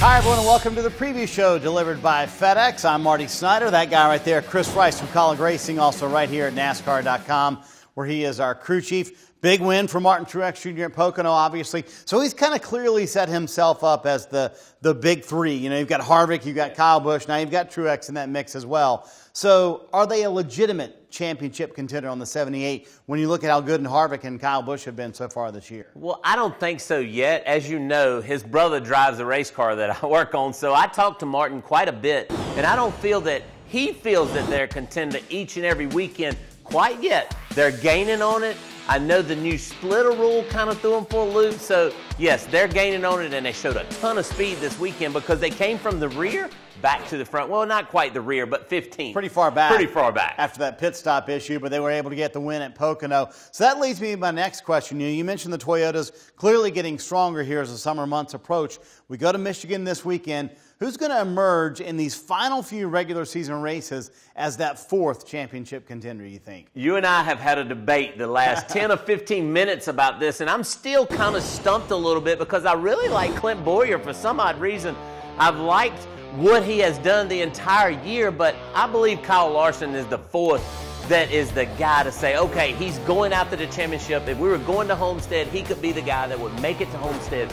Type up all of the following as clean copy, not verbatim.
Hi, everyone, and welcome to the preview show delivered by FedEx. I'm Marty Snider. That guy right there, Chris Rice from Colleague Racing, also right here at NASCAR.com, where he is our crew chief. Big win for Martin Truex Jr. at Pocono, obviously. So he's kind of clearly set himself up as the big three. You know, you've got Harvick, you've got Kyle Busch, now you've got Truex in that mix as well. So are they a legitimate championship contender on the 78 when you look at how good Harvick and Kyle Busch have been so far this year? Well, I don't think so yet. As you know, his brother drives the race car that I work on, so I talked to Martin quite a bit, and I don't feel that he feels that they're a contender each and every weekend quite yet. They're gaining on it. I know the new splitter rule kind of threw them for a loop, so yes, they're gaining on it, and they showed a ton of speed this weekend because they came from the rear back to the front. Well, not quite the rear, but 15. Pretty far back. Pretty far back. After that pit stop issue, but they were able to get the win at Pocono. So that leads me to my next question. You mentioned the Toyotas clearly getting stronger here as the summer months approach. We go to Michigan this weekend. Who's going to emerge in these final few regular season races as that fourth championship contender, you think? You and I have had a debate the last 10 or 15 minutes about this, and I'm still kind of stumped a little bit because I really like Clint Bowyer for some odd reason. I've liked what he has done the entire year, but I believe Kyle Larson is the fourth that is the guy to say, okay, he's going after the championship. If we were going to Homestead, he could be the guy that would make it to Homestead.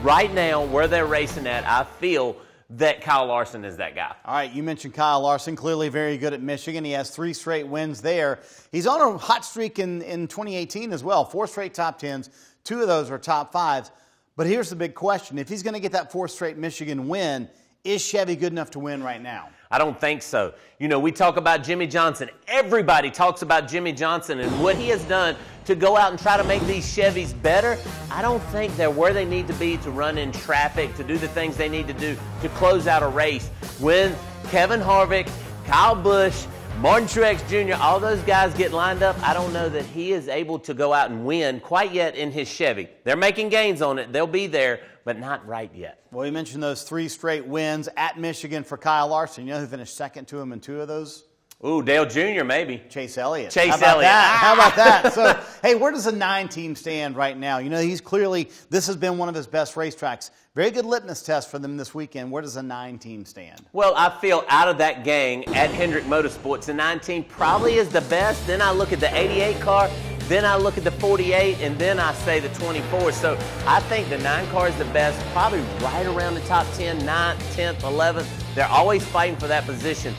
Right now, where they're racing at, I feel that Kyle Larson is that guy. All right, you mentioned Kyle Larson, clearly very good at Michigan. He has 3 straight wins there. He's on a hot streak in 2018 as well. 4 straight top 10s. 2 of those are top 5s. But here's the big question. If he's going to get that 4th straight Michigan win, is Chevy good enough to win right now? I don't think so. You know, we talk about Jimmie Johnson. Everybody talks about Jimmie Johnson and what he has done to go out and try to make these Chevys better. I don't think they're where they need to be to run in traffic, to do the things they need to do to close out a race. When Kevin Harvick, Kyle Busch, Martin Truex Jr., all those guys get lined up, I don't know that he is able to go out and win quite yet in his Chevy. They're making gains on it. They'll be there, but not right yet. Well, you mentioned those 3 straight wins at Michigan for Kyle Larson. You know who finished second to him in 2 of those? Ooh, Dale Jr. maybe. Chase Elliott. Chase Elliott. How about that? So, hey, where does the 9 team stand right now? You know, he's clearly, this has been one of his best racetracks. Very good litmus test for them this weekend. Where does the 9 team stand? Well, I feel out of that gang at Hendrick Motorsports, the 9 team probably is the best. Then I look at the 88 car. Then I look at the 48, and then I say the 24. So I think the 9 car is the best, probably right around the top 10, 9th, 10th, 11th. They're always fighting for that position.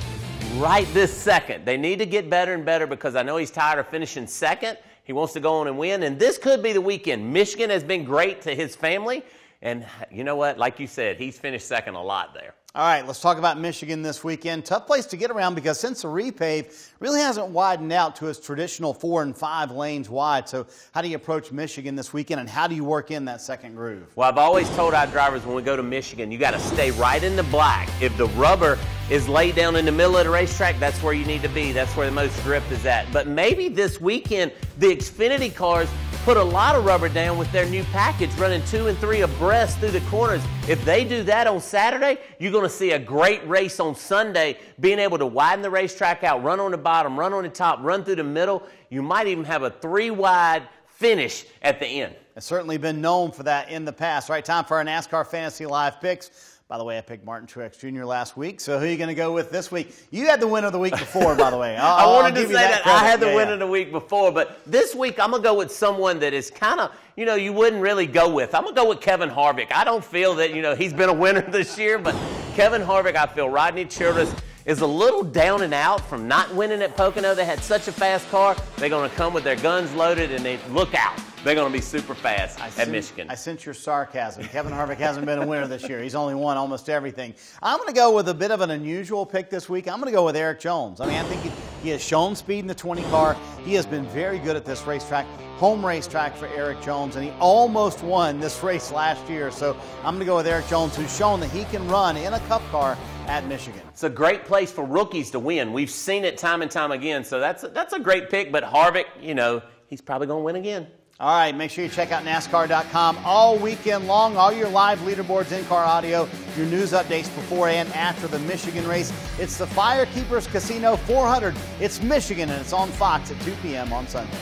Right this second. They need to get better and better because I know he's tired of finishing second. He wants to go on and win, and this could be the weekend. Michigan has been great to his family, and you know what? Like you said, he's finished second a lot there. All right, let's talk about Michigan this weekend. Tough place to get around because since the repave really hasn't widened out to its traditional 4 and 5 lanes wide. So how do you approach Michigan this weekend, and how do you work in that second groove? Well, I've always told our drivers when we go to Michigan, you got to stay right in the black. If the rubber is laid down in the middle of the racetrack, that's where you need to be. That's where the most grip is at. But maybe this weekend, the Xfinity cars put a lot of rubber down with their new package, running 2 and 3 abreast through the corners. If they do that on Saturday, you're going to see a great race on Sunday, being able to widen the racetrack out, run on the bottom, run on the top, run through the middle. You might even have a 3-wide finish at the end. It's certainly been known for that in the past. All right, time for our NASCAR Fantasy Live picks. By the way, I picked Martin Truex Jr. last week, so who are you going to go with this week? You had the win of the week before, by the way. I wanted to say that I had the win of the week before, but this week I'm going to go with someone that is kind of, you know, you wouldn't really go with. I'm going to go with Kevin Harvick. I don't feel that, you know, he's been a winner this year, but Kevin Harvick, I feel Rodney Childress is a little down and out from not winning at Pocono. They had such a fast car. They're going to come with their guns loaded, and they look out. They're going to be super fast at Michigan. I sense your sarcasm. Kevin Harvick hasn't been a winner this year. He's only won almost everything. I'm going to go with a bit of an unusual pick this week. I'm going to go with Erik Jones. I mean, I think he has shown speed in the 20 car. He has been very good at this racetrack. Home racetrack for Erik Jones, and he almost won this race last year. So I'm going to go with Erik Jones, who's shown that he can run in a Cup car at Michigan. It's a great place for rookies to win. We've seen it time and time again. So that's a great pick. But Harvick, you know, he's probably going to win again. All right, make sure you check out NASCAR.com all weekend long. All your live leaderboards, in-car audio, your news updates before and after the Michigan race. It's the Firekeepers Casino 400. It's Michigan, and it's on Fox at 2 p.m. on Sunday.